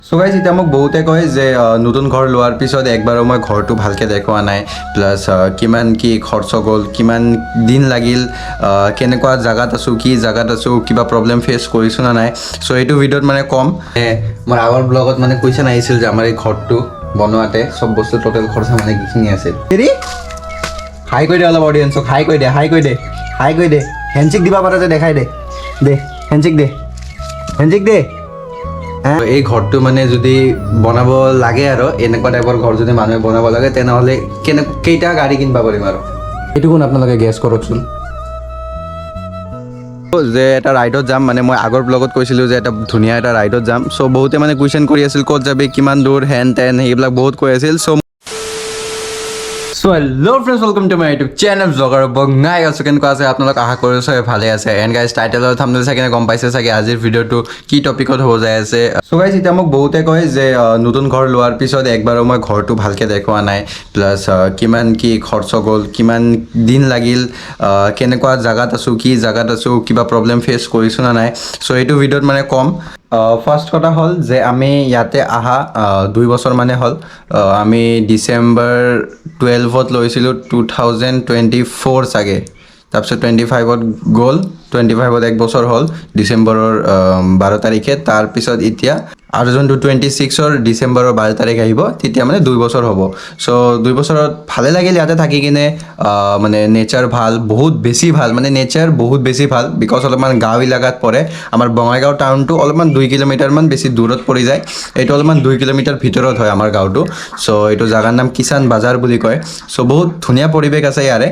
So guys এতিয়া মোক বহুতে কয় যে নতুন ঘৰ লোৱাৰ পিছত একবাৰো মই ঘৰটো ভালকৈ দেখুওৱা নাই প্লাছ কিমান কি খৰচ গ'ল কিমান দিন লাগিল কেনেকুৱা জেগাত আছোঁ কি জেগাত আছোঁ কিবা প্ৰব্লেম ফেচ কৰিছোঁ নে নাই চ' এইটো ভিডিঅ'ত মানে ক'ম মোৰ আগৰ ব্লগত মানে কুৱেশ্যন আহিছিল যে আমাৰ এই ঘৰটো বনোৱাতে চব বস্তু টোটেল খৰচা মানে কিখিনি আছিল হেৰি হাই কৰি দে অলপ অডিয়েঞ্চক হাই কৰি দে হাই কৰি দে হাই কৰি দে হেণ্ডশ্বেক দিবা পাৰা যে দেখাই দে দে হেণ্ডশ্বেক দে হেণ্ডশ্বেক দে এই ঘৰটো মানে যদি বনাব লাগে আৰু এনেকুৱা টাইপৰ ঘৰ যদি মানুহে বনাব লাগে তেনেহ'লে কেইটা গাড়ী কিনিব পাৰিম আৰু এইটো কোন আপোনালোকে গেছ কৰকচোন যে এটা ৰাইডত যাম মানে মই আগৰ ব্লগত কৈছিলোঁ যে এটা ধুনীয়া এটা ৰাইডত যাম চ' বহুতে মানে কুৱেশ্যন কৰি আছিল ক'ত যাবি কিমান দূৰ হেন তেন সেইবিলাক বহুত কৈ আছিল so' hello' friends welcome to my YouTube channel blogger বঙাই আছোঁ কেনেকুৱা আছে আপোনালোক আশা কৰিছোঁ ভালে আছে এণ্ড গাইজ টাইটেলৰ থাম্বনেইল চাই কিনে গম পাইছে চাগে আজিৰ ভিডিঅ'টো কি টপিকত হ'ব যাই আছে চ' গাইজ এতিয়া মোক বহুতে কয় যে নতুন ঘৰ লোৱাৰ পিছত একবাৰো মই ঘৰটো ভালকৈ দেখুওৱা নাই প্লাছ কিমান কি খৰচ গ'ল কিমান দিন লাগিল কেনেকুৱা জেগাত আছোঁ কি জেগাত আছোঁ কিবা প্ৰব্লেম ফেচ কৰিছোঁ নে নাই চ' এইটো ভিডিঅ'ত মানে ক'ম ফাৰ্ষ্ট কথা হ'ল যে আমি ইয়াতে অহা 2 বছৰ মানে হ'ল আমি ডিচেম্বৰ 12ত লৈছিলোঁ 2024 চাগে তাৰপিছত 25ত গ'ল 25ত এক বছৰ হ'ল ডিচেম্বৰৰ 12 তাৰিখে তাৰপিছত এতিয়া আৰু যোনটো 26ৰ ডিচেম্বৰৰ 12 তাৰিখ আহিব তেতিয়া মানে 2 বছৰ হ'ব চ' 2 বছৰত ভালে লাগিল ইয়াতে থাকি কিনে মানে নেচাৰ ভাল বহুত বেছি ভাল মানে নেচাৰ বহুত বেছি ভাল বিকজ অলপমান গাঁও এলেকাত পৰে আমাৰ বঙাইগাঁও টাউনটো অলপমান 2 কিলোমিটাৰমান বেছি দূৰত পৰি যায় এইটো অলপমান 2 কিলোমিটাৰ ভিতৰত হয় আমাৰ গাঁৱটো চ' এইটো জেগাৰ নাম কিষাণ বাজাৰ বুলি কয় চ' বহুত ধুনীয়া পৰিৱেশ আছে ইয়াৰে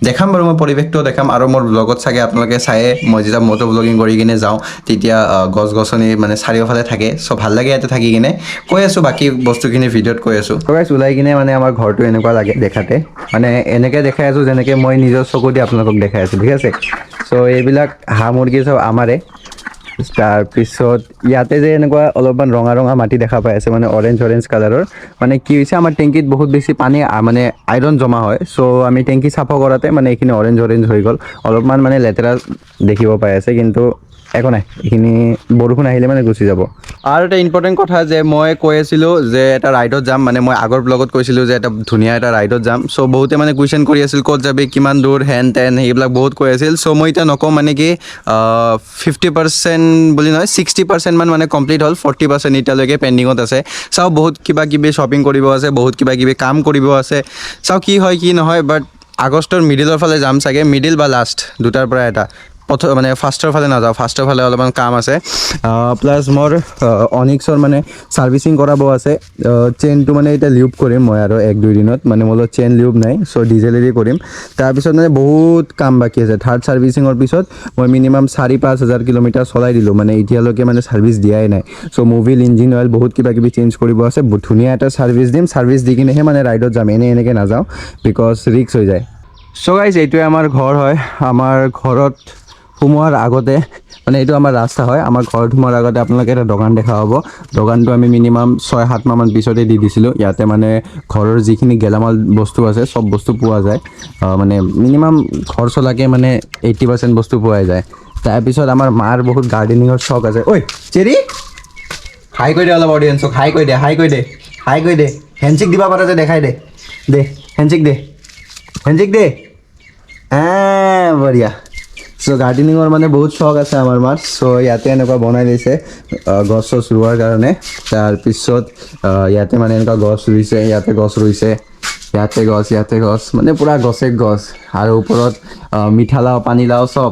দেখাম বাৰু মই পৰিৱেশটোও দেখাম আৰু মোৰ ব্লগত চাগে আপোনালোকে চায়ে মই যেতিয়া মটো ব্লগিং কৰি কিনে যাওঁ তেতিয়া গছ গছনি মানে চাৰিওফালে থাকে চ' ভাল লাগে ইয়াতে থাকি কিনে কৈ আছোঁ বাকী বস্তুখিনি ভিডিঅ'ত কৈ আছোঁ ওলাই কিনে মানে আমাৰ ঘৰটো এনেকুৱা লাগে দেখাতে মানে এনেকৈ দেখাই আছোঁ যেনেকৈ মই নিজৰ চকু দি আপোনালোকক দেখাই আছোঁ ঠিক আছে চ' এইবিলাক হাঁহ মুৰ্গী চব আমাৰে তাৰপিছত ইয়াতে যে এনেকুৱা অলপমান ৰঙা ৰঙা মাটি দেখা পাই আছে মানে অৰেঞ্জ কালাৰৰ মানে কি হৈছে আমাৰ টেংকিত বহুত বেছি পানী মানে আইৰণ জমা হয় চ' আমি টেংকি চাফা কৰাতে মানে এইখিনি অৰেঞ্জ হৈ গ'ল অলপমান মানে লেতেৰা দেখিব পাই আছে কিন্তু একো নাই এইখিনি বৰষুণ আহিলে মানে গুচি যাব আৰু এটা ইম্পৰ্টেণ্ট কথা যে মই কৈ আছিলোঁ যে এটা ৰাইডত যাম মানে মই আগৰ ব্লগত কৈছিলোঁ যে এটা ধুনীয়া এটা ৰাইডত যাম চ' বহুতে মানে কুৱেশ্যন কৰি আছিল ক'ত যাবি কিমান দূৰ হেন তেন সেইবিলাক বহুত কৈ আছিল চ' মই এতিয়া নকওঁ মানে কি 50% বুলি নহয় 60% মান মানে কমপ্লিট হ'ল 40% এতিয়ালৈকে পেণ্ডিঙত আছে চাওঁ বহুত কিবা কিবি শ্বপিং কৰিব আছে বহুত কিবা কিবি কাম কৰিব আছে চাওঁ কি হয় কি নহয় বাট আগষ্টৰ মিডিলৰ ফালে যাম চাগে মিডিল বা লাষ্ট দুটাৰ পৰা এটা মানে ফাৰ্ষ্টৰ ফালে নাযাওঁ ফাৰ্ষ্টৰ ফালে অলপমান কাম আছে প্লাছ মোৰ অনিক্সৰ মানে ছাৰ্ভিচিং কৰাব আছে চেইনটো মানে এতিয়া লিউব কৰিম মই আৰু 1-2 দিনত মানে মোৰ লগত চেইন লিউব নাই চ' ডিজেলেদি কৰিম তাৰপিছত মানে বহুত কাম বাকী আছে থাৰ্ড ছাৰ্ভিচিঙৰ পিছত মই মিনিমাম 4-5 হাজাৰ কিলোমিটাৰ চলাই দিলোঁ মানে এতিয়ালৈকে মানে ছাৰ্ভিচ দিয়াই নাই চ' মুভিল ইঞ্জিন অইল বহুত কিবা কিবি চেঞ্জ কৰিব আছে ধুনীয়া এটা ছাৰ্ভিচ দিম ছাৰ্ভিচ দি কিনেহে মানে ৰাইডত যাম এনেকৈ নাযাওঁ বিকজ ৰিক্স হৈ যায় চ' গাইজ এইটোৱে আমাৰ ঘৰ হয় আমাৰ ঘৰত সোমোৱাৰ আগতে মানে এইটো আমাৰ ৰাস্তা হয় আমাৰ ঘৰত সোমোৱাৰ আগতে আপোনালোকে এটা দোকান দেখা হ'ব দোকানটো আমি মিনিমাম 6-7 মাহমান পিছতে দি দিছিলোঁ ইয়াতে মানে ঘৰৰ যিখিনি গেলামাল বস্তু আছে চব বস্তু পোৱা যায় মানে মিনিমাম ঘৰ চলাকে মানে 80% বস্তু পোৱা যায় তাৰপিছত আমাৰ মাৰ বহুত গাৰ্ডেনিঙৰ চখ আছে ঐ চেৰি হাই কৰি দে অলপ অডিয়েঞ্চক হাই কৰি দে হাই কৰি দে হাই কৰি দে হেণ্ডশ্বেক দিবা পাৰা যে দেখাই দে দে হেণ্ডশ্বেক দে হেণ্ডশ্বেক দে বঢ়িয়া চ' গাৰ্ডেনিঙৰ মানে বহুত চখ আছে আমাৰ মাৰ চ' ইয়াতে এনেকুৱা বনাই দিছে গছ চছ ৰোৱাৰ কাৰণে তাৰপিছত ইয়াতে মানে এনেকুৱা গছ ৰুইছে ইয়াতে গছ ৰুইছে ইয়াতে গছ মানে পূৰা গছে গছ আৰু ওপৰত মিঠালাও পানীলাও চব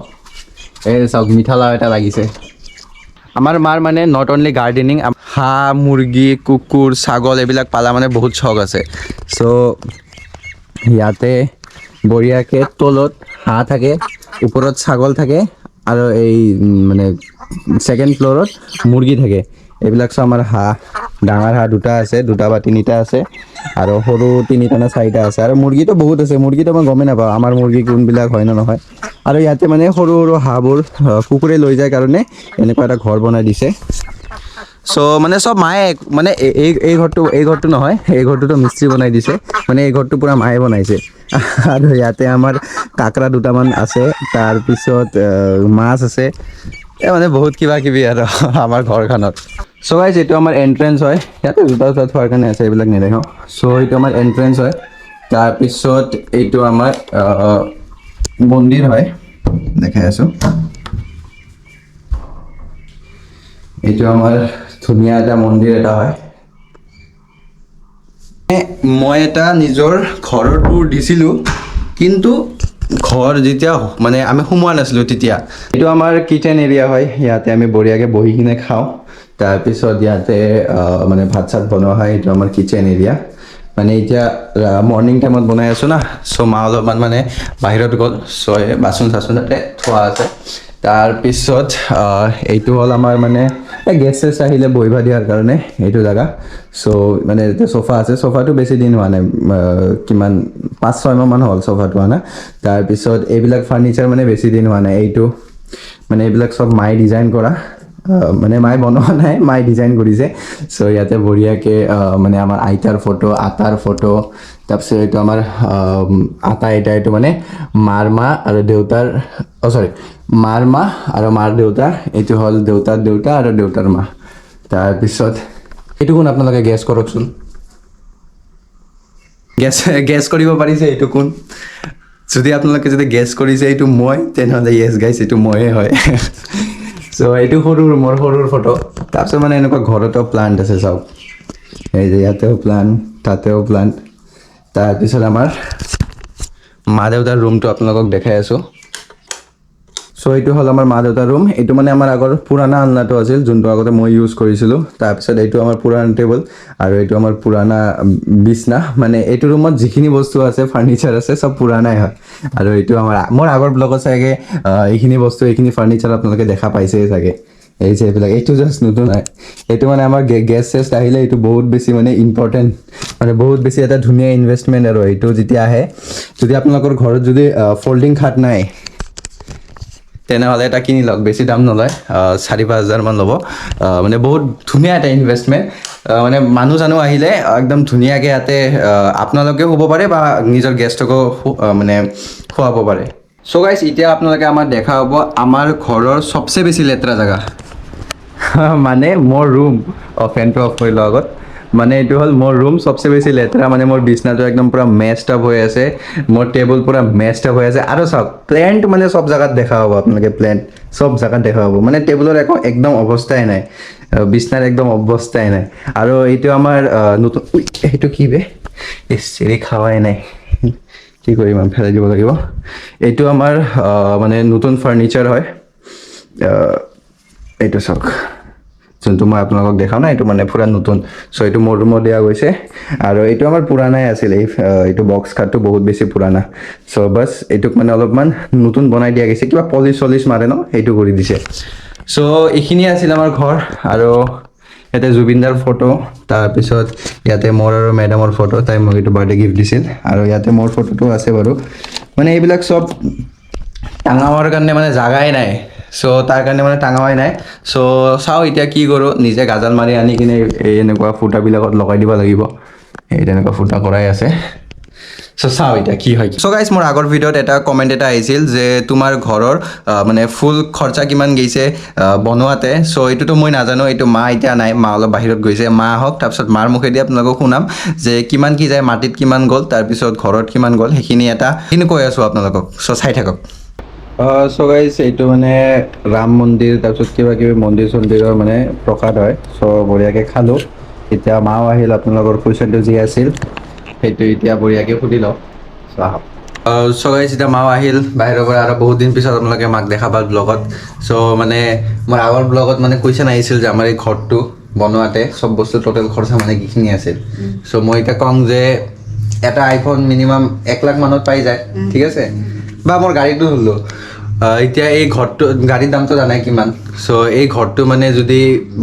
এই চাওক মিঠালাও এটা লাগিছে আমাৰ মাৰ মানে নট অনলি গাৰ্ডেনিং হাঁহ মুৰ্গী কুকুৰ ছাগল এইবিলাক পালা মানে বহুত চখ আছে চ' ইয়াতে বঢ়িয়াকৈ তলত হাঁহ থাকে ওপৰত ছাগল থাকে আৰু এই মানে ছেকেণ্ড ফ্ল'ৰত মুৰ্গী থাকে এইবিলাক চব আমাৰ হাঁহ ডাঙৰ হাঁহ 2টা আছে 2টা বা 3টা আছে আৰু সৰু 3টা নে 4টা আছে আৰু মুৰ্গীটো বহুত আছে মুৰ্গীটো মই গমেই নাপাওঁ আমাৰ মুৰ্গী কোনবিলাক হয় নে নহয় আৰু ইয়াতে মানে সৰু সৰু হাঁহবোৰ কুকুৰে লৈ যায় কাৰণে এনেকুৱা এটা ঘৰ বনাই দিছে চ' মানে চব মায়ে মানে এই ঘৰটো নহয় এই ঘৰটোতো মিস্ত্ৰী বনাই দিছে মানে এই ঘৰটো পূৰা মায়ে বনাইছে আৰু ইয়াতে আমাৰ কাকৰা 2টামান আছে তাৰপিছত মাছ আছে মানে বহুত কিবা কিবি আৰু আমাৰ ঘৰখনত চ' গাইজ এইটো আমাৰ এণ্ট্ৰেঞ্চ হয়, ইয়াতে জোতা চোতা থোৱাৰ কাৰণে আছে, এইবিলাক নেদেখাওঁ। চ' এইটো আমাৰ এণ্ট্ৰেঞ্চ হয়, তাৰপিছত এইটো আমাৰ মন্দিৰ হয়, দেখাই আছোঁ। এইটো আমাৰ ধুনীয়া এটা মন্দিৰ এটা হয়। মই এটা নিজৰ ঘৰৰ টুৰ দিছিলোঁ, কিন্তু ঘৰ যেতিয়া মানে আমি সোমোৱা নাছিলোঁ তেতিয়া। এইটো আমাৰ কিটচেন এৰিয়া হয়, ইয়াতে আমি বঢ়িয়াকৈ বহি কিনে খাওঁ। তাৰপিছত ইয়াতে মানে ভাত চাত বনোৱা হয়, এইটো আমাৰ কিটচেন এৰিয়া। মানে এতিয়া মৰ্ণিং টাইমত বনাই আছোঁ না, চ' মা অলপমান মানে বাহিৰত গ'ল, চ' বাচন চাচন তাতে থোৱা আছে। তাৰপিছত এইটো হ'ল আমাৰ মানে গেছ চেছ আহিলে বহিব দিয়াৰ কাৰণে এইটো জেগা। চ' মানে এতিয়া চোফা আছে, চোফাটো বেছি দিন হোৱা নাই, কিমান 5-6 মাহ মান হ'ল চোফাটো আনা। তাৰপিছত এইবিলাক ফাৰ্নিচাৰ মানে বেছি দিন হোৱা নাই, এইটো মানে এইবিলাক চব মায়ে ডিজাইন কৰা, মানে মায়ে বনোৱা নাই, মায়ে ডিজাইন কৰিছে। চ' ইয়াতে বঢ়িয়াকৈ মানে আমাৰ আইতাৰ ফটো, আটাৰ ফটো, তাৰপিছত এইটো আমাৰ আটা আইতা, এইটো মানে মাৰ মা আৰু দেউতাৰ, চৰি মাৰ মা আৰু মাৰ দেউতা, এইটো হ'ল দেউতাৰ দেউতা আৰু দেউতাৰ মা। তাৰপিছত এইটো কোন আপোনালোকে গেছ কৰকচোন, গেছ কৰিব পাৰিছে এইটো কোন? যদি আপোনালোকে যদি গেছ কৰিছে এইটো মই, তেনেহ'লে য়েছ গাইছ, এইটো ময়ে হয়। চ' এইটো সৰুৰ ফটো। তাৰপিছত মানে এনেকুৱা ঘৰতো প্লান্ট আছে চাওক, এই যে ইয়াতেও প্লান্ট, তাতেও প্লান্ট। তাৰপিছত আমাৰ মা দেউতাৰ ৰুমটো আপোনালোকক দেখাই আছোঁ। চ' এইটো হ'ল আমাৰ মা দেউতাৰ ৰুম। এইটো মানে আমাৰ আগৰ পুৰণা আলনাটো আছিল, যোনটো আগতে মই ইউজ কৰিছিলোঁ। তাৰপিছত এইটো আমাৰ পুৰণা টেবুল, আৰু এইটো আমাৰ পুৰণা বিছনা। মানে এইটো ৰুমত যিখিনি বস্তু আছে, ফাৰ্নিচাৰ আছে, চব পুৰণাই হয়। আৰু এইটো মোৰ আগৰ ব্লগত চাগে এইখিনি বস্তু, এইখিনি ফাৰ্নিচাৰ আপোনালোকে দেখা পাইছেই চাগে। এই যে এইবিলাক, এইটো জাষ্ট নতুন হয়। এইটো মানে আমাৰ গেছ চেছ আহিলে এইটো বহুত বেছি মানে ইম্পৰ্টেণ্ট, মানে বহুত বেছি এটা ধুনীয়া ইনভেষ্টমেণ্ট। আৰু এইটো যেতিয়া আহে, যদি আপোনালোকৰ ঘৰত যদি ফল্ডিং খাট নাই, তেনেহ'লে এটা কিনি লওক, বেছি দাম নলয়, 4-5 হাজাৰ মান ল'ব। মানে বহুত ধুনীয়া এটা ইনভেষ্টমেণ্ট। মানে মানুহ চানুহ আহিলে একদম ধুনীয়াকৈ ইয়াতে আপোনালোকেও শুব পাৰে বা নিজৰ গেষ্টকো মানে খুৱাব পাৰে। চ' গাইছ, এতিয়া আপোনালোকে আমাৰ দেখা হ'ব আমাৰ ঘৰৰ চবচে বেছি লেতেৰা জেগা। মানে মোৰ ৰুম, ফেনটো অফ কৰি লোৱা আগত, মানে এইটো হ'ল মোৰ ৰুম চবচে বেছি লেতেৰা। মানে মোৰ বিছনাটো একদম পূৰা মেছড আপ হৈ আছে, মোৰ টেবুল পূৰা মেছড আপ হৈ আছে। আৰু চাওক, প্লেণ্ট মানে চব জেগাত দেখা পাব আপোনালোকে, প্লেণ্ট চব জেগাত দেখা পাব। মানে টেবুলৰ একদম অৱস্থাই নাই, বিছনাৰ একদম অৱস্থাই নাই। আৰু এইটো আমাৰ নতুন, সেইটো কি বে, চেৰি খাৱাই নাই, কি কৰিম আৰু, ফেলাই দিব লাগিব। এইটো আমাৰ মানে নতুন ফাৰ্নিচাৰ হয়। এইটো চাওক, যোনটো মই আপোনালোকক দেখাওঁ না, এইটো মানে পূৰা নতুন। চ' এইটো মোৰ ৰুমত দিয়া গৈছে। আৰু এইটো আমাৰ পুৰণাই আছিল, এইটো বক্স খাটটো বহুত বেছি পুৰণা। চ' বাছ এইটোক মানে অলপমান নতুন বনাই দিয়া গৈছে, কিবা পলিচ চলিচ মাৰে ন, সেইটো কৰি দিছে। চ' এইখিনিয়ে আছিল আমাৰ ঘৰ। আৰু ইয়াতে জুবিনদাৰ ফটো, তাৰপিছত ইয়াতে মোৰ আৰু মেডামৰ ফটো, তাই মোক এইটো বাৰ্থডে গিফ্ট দিছিল। আৰু ইয়াতে মোৰ ফটোটো আছে বাৰু। মানে এইবিলাক চব টাঙাবৰ কাৰণে মানে জাগাই নাই, চ' তাৰ কাৰণে মানে টাঙাৱাই নাই। চ' চাওঁ এতিয়া কি কৰোঁ, নিজে গাজাল মাৰি আনি কিনে এই এনেকুৱা ফুটাবিলাকত লগাই দিব লাগিব। এই তেনেকুৱা ফুটা কৰাই আছে। চ' চাওঁ এতিয়া কি হয়। চ' গাইছ, মোৰ আগৰ ভিডিঅ'ত এটা কমেণ্ট এটা আহিছিল যে তোমাৰ ঘৰৰ মানে ফুল খৰচা কিমান গৈছে বনোৱাতে। চ' এইটোতো মই নাজানো, এইটো মা এতিয়া নাই, মা অলপ বাহিৰত গৈছে। মা আহক, তাৰপিছত মাৰ মুখেদি আপোনালোকক শুনাম যে কিমান কি যায়, মাটিত কিমান গ'ল, তাৰপিছত ঘৰত কিমান গ'ল, সেইখিনি কৈ আছোঁ আপোনালোকক। চ' চাই থাকক। চ' গাইছ, এইটো মানে ৰাম মন্দিৰ, তাৰপিছত কিবা কিবি মন্দিৰ চন্দিৰৰ মানে প্ৰসাদ হয়। চ' বঢ়িয়াকৈ খালোঁ। এতিয়া মাও আহিল, আপোনালোকৰ কুৱেশ্যনটো যি আছিল সেইটো এতিয়া বঢ়িয়াকৈ সুধি লওঁ। চ' আহক। চ' গাইছ, এতিয়া মাও আহিল বাহিৰৰ পৰা, আৰু বহুত দিন পিছত আপোনালোকে মাক দেখা পাল ব্লগত। চ' মানে মোৰ আগৰ ব্লগত মানে কুৱেশ্যন আহিছিল যে আমাৰ এই ঘৰটো বনোৱাতে চব বস্তু টোটেল খৰচা মানে কিখিনি আছিল। চ' মই এতিয়া কওঁ যে এটা আইফোন মিনিমাম 1 লাখ মানত পাই যায়, ঠিক আছে, বা মোৰ গাড়ীটো ধৰিলোঁ। এতিয়া এই ঘৰটো, গাড়ীৰ দামটো জানাই কিমান। চ' এই ঘৰটো মানে যদি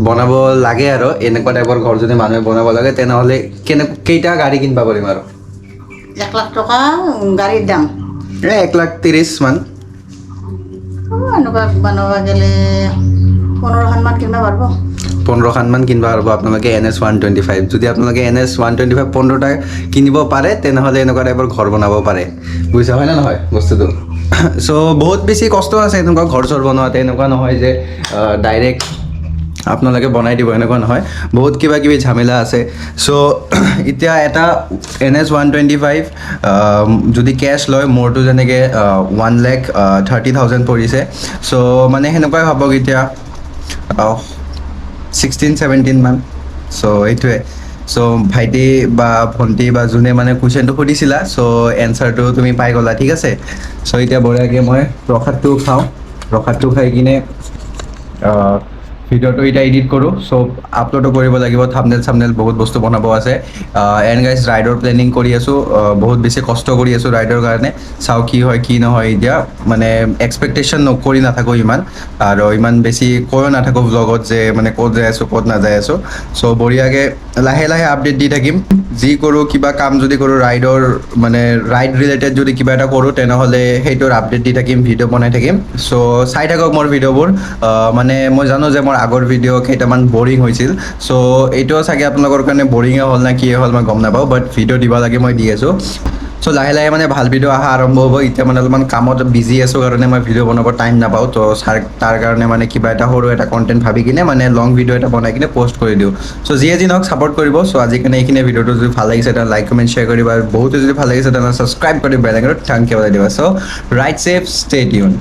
বনাব লাগে, আৰু এনেকুৱা টাইপৰ ঘৰ যদি মানুহে বনাব লাগে, তেনেহ'লে কেইটা গাড়ী কিনিব পাৰিম আৰু? 1 লাখ টকা গাড়ীৰ দাম। 1,30,000 মান। এনেকুৱা বনাব গ'লে 15খান মান কিনিব পাৰিব। 15খান মান কিনিব পাৰিব আপোনালোকে NS 125। যদি আপোনালোকে NS 125 15টা কিনিব পাৰে, তেনেহ'লে এনেকুৱা টাইপৰ ঘৰ বনাব পাৰে। বুজিছা, হয় নে নহয় বস্তুটো? চ' বহুত বেছি কষ্ট আছে এনেকুৱা ঘৰ চৰ বনোৱাতে। এনেকুৱা নহয় যে ডাইৰেক্ট আপোনালোকে বনাই দিব এনেকুৱা নহয় বহুত কিবা কিবি ঝামেলা আছে চ' এতিয়া এটা NS125 যদি কেছ লয় মোৰটো যেনেকৈ 1,30,000 পৰিছে চ' মানে সেনেকুৱাই ভাবক এতিয়া 16-17 মান চ' এইটোৱে চ' ভাইটি বা ভণ্টি বা যোনে মানে কুৱেশ্যনটো সুধিছিলা চ' এনচাৰটো তুমি পাই গ'লা ঠিক আছে চ' এতিয়া বঢ়িয়াকৈ মই প্ৰসাদটো খাওঁ প্ৰসাদটো খাই কিনে ভিডিঅ'টো এতিয়া এডিট কৰোঁ চ' আপলোডো কৰিব লাগিব থাম্বনেল বহুত বস্তু বনাব আছে এণ্ড গাইজ ৰাইডৰ প্লেনিং কৰি আছোঁ বহুত বেছি কষ্ট কৰি আছোঁ ৰাইডৰ কাৰণে চাওঁ কি হয় কি নহয় এতিয়া মানে এক্সপেক্টেশ্যন নকৰি নাথাকোঁ ইমান আৰু ইমান বেছি কৈও নাথাকোঁ ভ্লগত যে মানে ক'ত যাই আছোঁ ক'ত নাযাই আছোঁ চ' বঢ়িয়াকৈ লাহে লাহে আপডেট দি থাকিম যি কৰোঁ কিবা কাম যদি কৰোঁ ৰাইডৰ মানে ৰাইড ৰিলেটেড যদি কিবা এটা কৰোঁ তেনেহ'লে সেইটোৰ আপডেট দি থাকিম ভিডিঅ' বনাই থাকিম চ' চাই থাকক মোৰ ভিডিঅ'বোৰ মানে মই জানো যে মোৰ আগৰ ভিডিঅ' কেইটামান বৰিং হৈছিল চ' এইটোও চাগে আপোনালোকৰ কাৰণে বৰিঙে হ'ল নে কিয়ে হ'ল মই গম নাপাওঁ বাট ভিডিঅ' দিব লাগে মই দি আছোঁ চ' লাহে লাহে মানে ভাল ভিডিঅ' অহা আৰম্ভ হ'ব এতিয়া মানে অলপমান কামত বিজি আছোঁ কাৰণে মই ভিডিঅ' বনাব টাইম নাপাওঁ তো তাৰ কাৰণে মানে কিবা এটা সৰু এটা কণ্টেণ্ট ভাবি কিনে মানে লং ভিডিঅ' এটা বনাই কিনে পষ্ট কৰি দিওঁ চ' যিয়ে যি নহওক ছাপৰ্ট কৰিব চ' আজি কাৰণে এইখিনি ভিডিঅ'টো যদি ভাল লাগিছে তেনে লাইক কমেণ্ট শ্বেয়াৰ কৰিবা আৰু বহুতো যদি ভাল লাগিছে তেনেহ'লে ছাবস্ক্ৰাইব কৰি বেল আইকনত থাংক ইউ দিবা চ' ৰাইট ছেফ ষ্টে টিউন